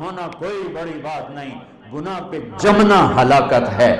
ہونا کوئی بڑی بات نہیں، گناہ پہ جمنا ہلاکت ہے۔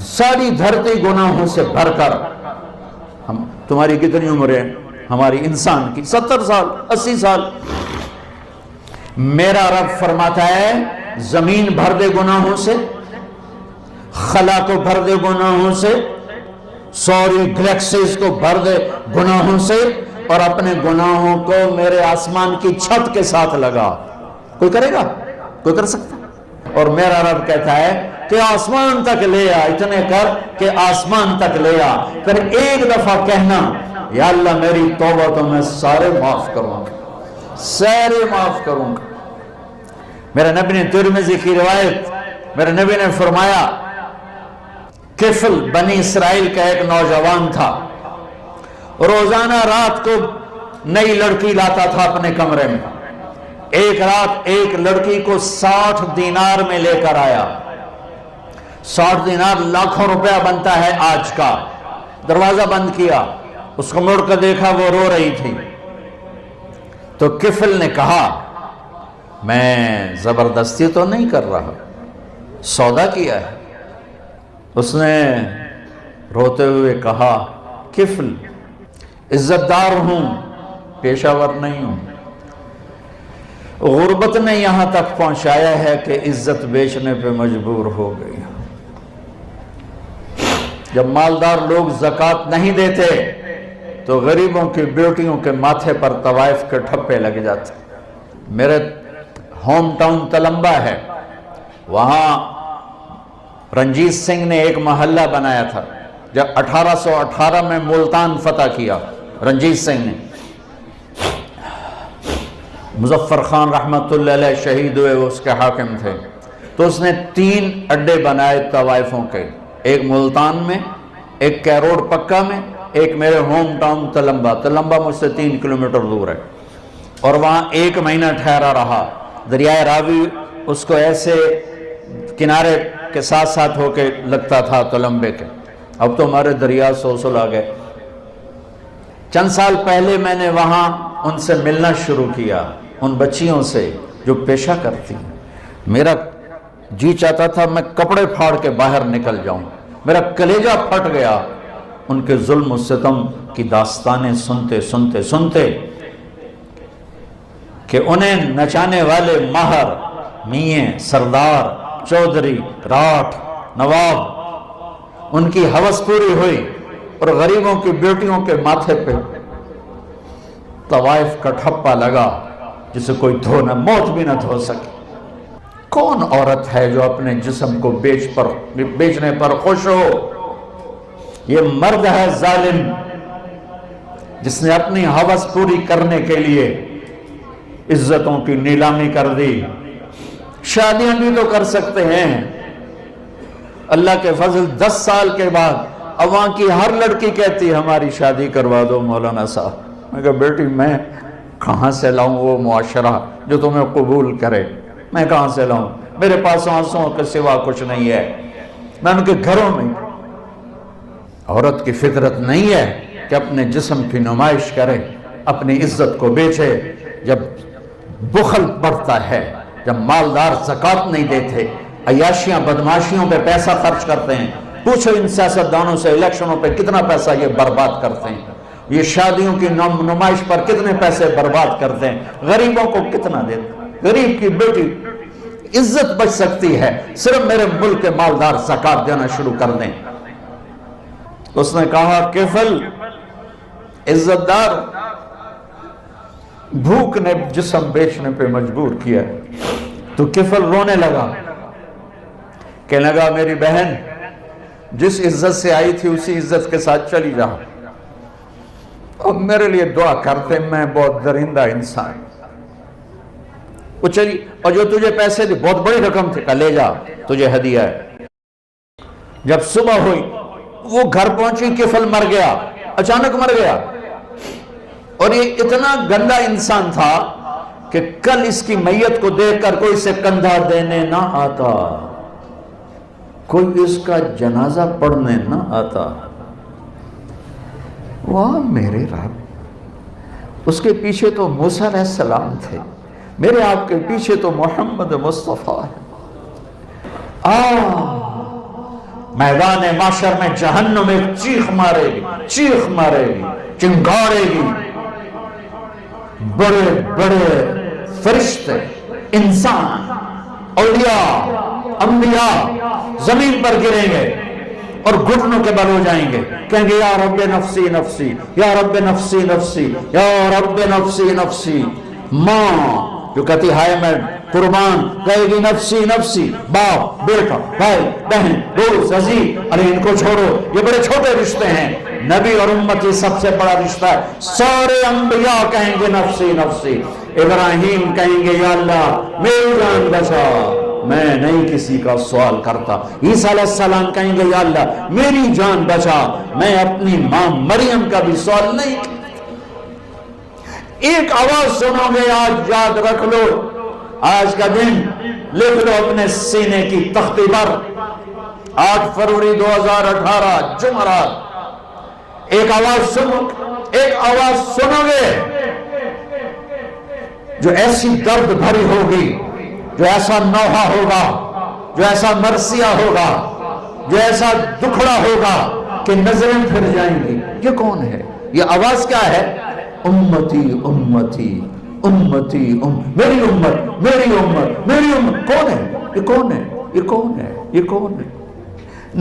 ساری دھرتی گناہوں سے بھر کر، تمہاری کتنی عمر ہے ہماری انسان کی؟ 70 سال 80 سال۔ میرا رب فرماتا ہے زمین بھر دے گناہوں سے، خلا کو بھر دے گناہوں سے، سوری گلیکسیز کو بھر دے گناہوں سے، اور اپنے گناہوں کو میرے آسمان کی چھت کے ساتھ لگا۔ کوئی کرے گا؟ کوئی کر سکتا؟ اور میرا رب کہتا ہے کہ آسمان تک لے آ، اتنے کر کہ آسمان تک لے آ، پھر ایک دفعہ کہنا یا اللہ میری توبہ تو میں سارے معاف کروں گا، سارے معاف کروں گا۔ میرے نبی نے ترمذی کی روایت، میرے نبی نے فرمایا کفل بنی اسرائیل کا ایک نوجوان تھا، روزانہ رات کو نئی لڑکی لاتا تھا اپنے کمرے میں۔ ایک رات ایک لڑکی کو 60 دینار میں لے کر آیا۔ 60 دینار لاکھوں روپیہ بنتا ہے آج کا۔ دروازہ بند کیا، اس کو مڑ کر دیکھا وہ رو رہی تھی، تو کفل نے کہا میں زبردستی تو نہیں کر رہا، سودا کیا ہے۔ اس نے روتے ہوئے کہا کفل عزت دار ہوں، پیشہ ور نہیں ہوں، غربت نے یہاں تک پہنچایا ہے کہ عزت بیچنے پہ مجبور ہو گئی۔ جب مالدار لوگ زکوٰۃ نہیں دیتے تو غریبوں کی بیٹیوں کے ماتھے پر طوائف کے ٹھپے لگ جاتے۔ میرے ہوم ٹاؤن تلمبا ہے، وہاں رنجیت سنگھ نے ایک محلہ بنایا تھا۔ جب 1818 میں ملتان فتح کیا رنجیت سنگھ نے، مظفر خان رحمت اللہ علیہ شہید ہوئے، وہ اس کے حاکم تھے، تو اس نے 3 اڈے بنائے طوائفوں کے، ایک ملتان میں، ایک کیروڑ پکا میں، ایک میرے ہوم ٹاؤن تلمبا۔ تلمبا مجھ سے 3 کلومیٹر دور ہے، اور وہاں 1 مہینہ ٹھہرا رہا۔ دریائے راوی اس کو ایسے کنارے کے ساتھ ساتھ ہو کے لگتا تھا تلمبے کے، اب تو ہمارے دریا سوسل آ گئے۔ چند سال پہلے میں نے وہاں ان سے ملنا شروع کیا، ان بچیوں سے جو پیشہ کرتی ہیں۔ میرا جی چاہتا تھا میں کپڑے پھاڑ کے باہر نکل جاؤں، میرا کلیجہ پھٹ گیا ان کے ظلم و ستم کی داستانیں سنتے سنتے سنتے، کہ انہیں نچانے والے ماہر، میاں، سردار، چودھری، راٹھ، نواب، ان کی ہوس پوری ہوئی، اور غریبوں کی بیٹیوں کے ماتھے پہ طوائف کا ٹھپا لگا جسے کوئی دھونا، موت بھی نہ دھو سکے۔ کون عورت ہے جو اپنے جسم کو بیچنے پر خوش ہو؟ یہ مرد ہے ظالم جس نے اپنی ہوس پوری کرنے کے لیے عزتوں کی نیلامی کر دی۔ شادیاں بھی تو کر سکتے ہیں، اللہ کے فضل 10 سال کے بعد اب وہاں کی ہر لڑکی کہتی ہے ہماری شادی کروا دو مولانا صاحب۔ میں کہا بیٹی میں کہاں سے لاؤں وہ معاشرہ جو تمہیں قبول کرے؟ میں کہاں سے لاؤں؟ میرے پاس آنسوں کے سوا کچھ نہیں ہے۔ میں ان کے گھروں میں، عورت کی فطرت نہیں ہے کہ اپنے جسم کی نمائش کرے، اپنی عزت کو بیچے۔ جب بخل بڑھتا ہے، جب مالدار زکوٰۃ نہیں دیتے، عیاشیاں بدماشیوں پہ پیسہ خرچ کرتے ہیں، پوچھو ان سیاستدانوں سے الیکشنوں پہ کتنا پیسہ یہ برباد کرتے ہیں، یہ شادیوں کی نمائش پر کتنے پیسے برباد کرتے ہیں، غریبوں کو کتنا دیتے ہیں۔ غریب کی بیٹی عزت بچ سکتی ہے صرف میرے ملک کے مالدار زکوٰۃ دینا شروع کر دیں۔ اس نے کہا کفل عزت دار، بھوک نے جسم بیچنے پہ مجبور کیا۔ تو کفل رونے لگا، کہنے لگا میری بہن جس عزت سے آئی تھی اسی عزت کے ساتھ چلی جا، اب میرے لیے دعا کرتے، میں بہت درندہ انسان۔ وہ چلی، اور جو تجھے پیسے دی بہت بڑی رقم تھی، کہا لے جا تجھے ہدیہ ہے۔ جب صبح ہوئی وہ گھر پہنچی، کفل مر گیا، اچانک مر گیا، اور یہ اتنا گندا انسان تھا کہ کل اس کی میت کو دیکھ کر کوئی سے کندھا دینے نہ آتا، کوئی اس کا جنازہ پڑھنے نہ آتا۔ واہ میرے رب، اس کے پیچھے تو موسیٰ علیہ السلام تھے، میرے آپ کے پیچھے تو محمد مصطفیٰ ہے۔ میدان معاشر میں جہنم ایک چیخ مارے گی، چیخ مارے گی، چنگارے گی، بڑے بڑے فرشتے، انسان، اولیاء، انبیاء زمین پر گریں گے اور گھٹنوں کے بل ہو جائیں گے، کہیں گے یا رب نفسی نفسی، یا رب نفسی نفسی، یا رب نفسی نفسی۔ ماں جو کہتی ہائے میں قربان، کہے گی نفسی نفسی، باپ، بیٹا، بھائی، بہن، دوست، عزیز، ارے ان کو چھوڑو، یہ بڑے چھوٹے رشتے ہیں، نبی اور امتی سب سے بڑا رشتہ ہے۔ سارے انبیاء کہیں گے نفسی نفسی، ابراہیم کہیں گے یا اللہ میری جان بچا، میں نہیں کسی کا سوال کرتا۔ عیسیٰ علیہ السلام کہیں گے یا اللہ میری جان بچا، میں اپنی ماں مریم کا بھی سوال نہیں کرتا۔ ایک آواز سنو گے، آج یاد رکھ لو، آج کا دن لکھ لو اپنے سینے کی تختی پر، 8 فروری 2018 جمعرات۔ ایک آواز سنو، ایک آواز سنو گے جو ایسی درد بھری ہوگی، جو ایسا نوحہ ہوگا، جو ایسا مرثیہ ہوگا، جو ایسا دکھڑا ہوگا کہ نظریں پھر جائیں گی۔ یہ کون ہے؟ یہ آواز کیا ہے؟ امتی امتی امتی میری امت میری امت میری امت۔ کون ہے یہ؟ کون ہے یہ؟ کون ہے یہ؟ کون ہے؟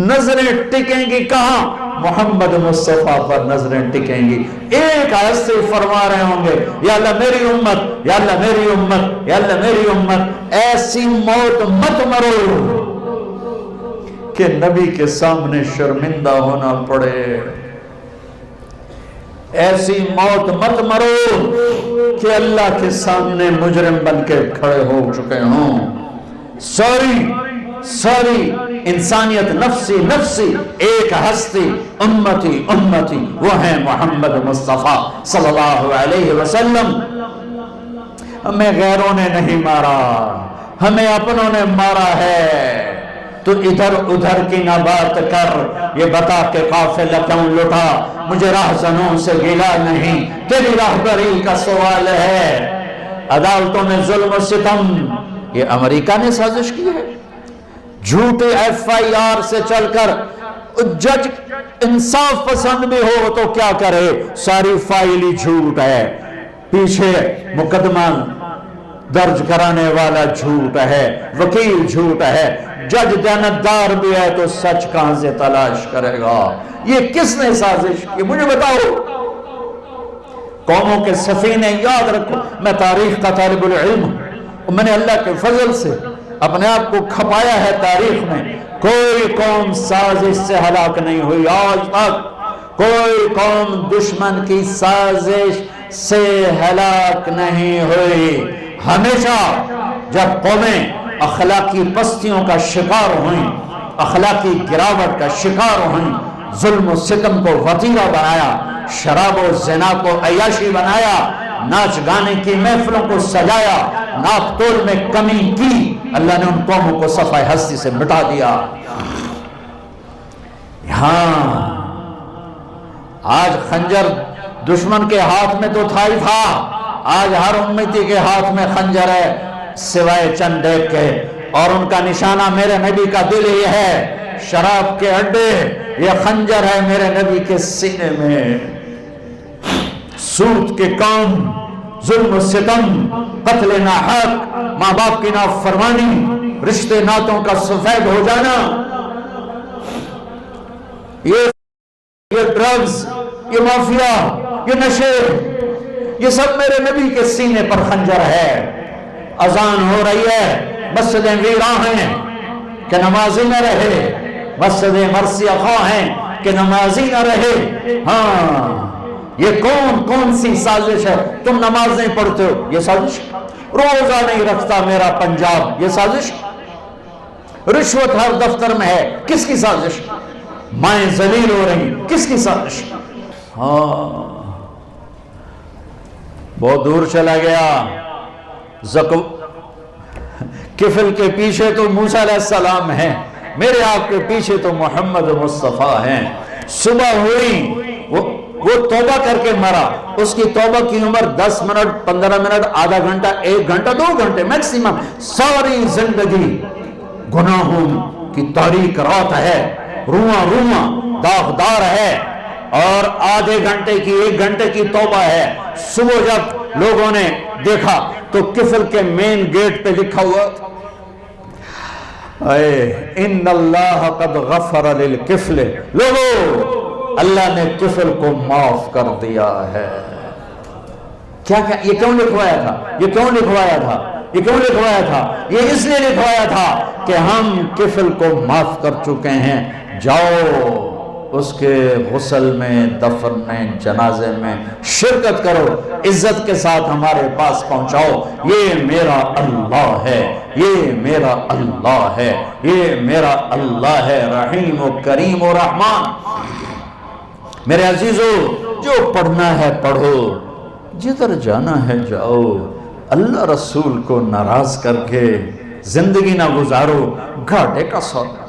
نظریں ٹکیں گی کہاں؟ محمد مصطفیٰ پر نظریں ٹکیں گی۔ ایک آیت سے فرما رہے ہوں گے یا اللہ میری امت، یا اللہ میری امت، یا اللہ میری امت۔ ایسی موت مت مرو کہ نبی کے سامنے شرمندہ ہونا پڑے، ایسی موت مت مرو کہ اللہ کے سامنے مجرم بن کے کھڑے ہو چکے ہوں۔ ساری انسانیت نفسی نفسی، ایک ہستی امتی امتی، وہ ہے محمد مصطفیٰ صلی اللہ علیہ وسلم۔ ہمیں غیروں نے نہیں مارا، ہمیں اپنوں نے مارا ہے۔ تو ادھر ادھر کی نہ بات کر، یہ بتا کہ قافلہ کیوں لٹا، مجھے راہزنوں سے گلا نہیں، تیری راہبری کا سوال ہے۔ عدالتوں میں ظلم و ستم، یہ امریکہ نے سازش کی ہے۔ جھوٹے FIR سے چل کر جج انصاف پسند بھی ہو تو کیا کرے، ساری فائل ہی جھوٹ ہے، پیچھے مقدمہ درج کرانے والا جھوٹ ہے، وکیل جھوٹ ہے، جج دیانتدار بھی ہے تو سچ کہاں سے تلاش کرے گا؟ یہ کس نے سازش کی؟ مجھے بتاؤ۔ قوموں کے سفینے، یاد رکھو میں تاریخ کا طالب العلم ہوں، میں نے اللہ کے فضل سے اپنے آپ کو کھپایا ہے تاریخ میں، کوئی قوم سازش سے ہلاک نہیں ہوئی آج تک، کوئی قوم دشمن کی سازش سے ہلاک نہیں ہوئی۔ ہمیشہ جب قومیں اخلاقی پستیوں کا شکار ہوئیں، اخلاقی گراوٹ کا شکار ہوئیں، ظلم و ستم کو وتیرہ بنایا، شراب و زنا کو عیاشی بنایا، ناچ گانے کی محفلوں کو سجایا، ناپ تول میں کمی کی، اللہ نے ان قوموں کو صفحہ ہستی سے مٹا دیا۔ ہاں آج خنجر دشمن کے ہاتھ میں تو تھا ہی تھا، آج ہر امتی کے ہاتھ میں خنجر ہے سوائے چند ایک کے، اور ان کا نشانہ میرے نبی کا دل ہی ہے۔ شراب کے اڈے، یہ خنجر ہے میرے نبی کے سینے میں۔ سود کے کام، ظلم و ستم، قتل ناحق، ماں باپ کی نافرمانی، رشتے ناتوں کا سفید ہو جانا، یہ ڈرگز، یہ مافیا، یہ نشے، یہ سب میرے نبی کے سینے پر خنجر ہے۔ اذان ہو رہی ہے، مسجدیں ویراں ہیں کہ نمازی نہ رہے، مسجدیں مرثیہ خواہ ہیں کہ نمازی نہ رہے۔ ہاں یہ کون سی سازش ہے؟ تم نماز نہیں پڑھتے ہو، یہ سازش۔ روزہ نہیں رکھتا میرا پنجاب، یہ سازش۔ رشوت ہر دفتر میں ہے، کس کی سازش؟ مائیں ذلیل ہو رہی، کس کی سازش؟ ہاں بہت دور چلا گیا۔ کفل کے پیچھے تو موسیٰ علیہ السلام ہیں، میرے آپ کے پیچھے تو محمد مصطفیٰ ہیں۔ صبح ہوئی، وہ وہ توبہ کر کے مرا، اس کی توبہ کی عمر 10 منٹ 15 منٹ آدھا گھنٹہ 1 گھنٹہ 2 گھنٹے میکسیمم، ساری زندگی گناہوں کی تاریک رات ہے، رواں رواں داغدار ہے، اور آدھے گھنٹے کی 1 گھنٹے کی توبہ ہے۔ صبح جب لوگوں نے دیکھا تو کفل کے مین گیٹ پہ لکھا ہوا اے ان اللہ قد غفر للکفل، لوگو اللہ نے کفل کو معاف کر دیا ہے۔ کیا یہ کیوں لکھوایا تھا؟ یہ کیوں لکھوایا تھا؟ یہ کیوں لکھوایا تھا؟ یہ اس لیے لکھوایا تھا کہ ہم کفل کو معاف کر چکے ہیں، جاؤ اس کے غسل میں، دفن میں، جنازے میں شرکت کرو، عزت کے ساتھ ہمارے پاس پہنچاؤ، یہ میرا اللہ ہے، یہ میرا اللہ ہے، یہ میرا اللہ ہے، رحیم و کریم و رحمان۔ میرے عزیزو، جو پڑھنا ہے پڑھو، جدھر جانا ہے جاؤ، اللہ رسول کو ناراض کر کے زندگی نہ گزارو، گھاٹے کا سودا۔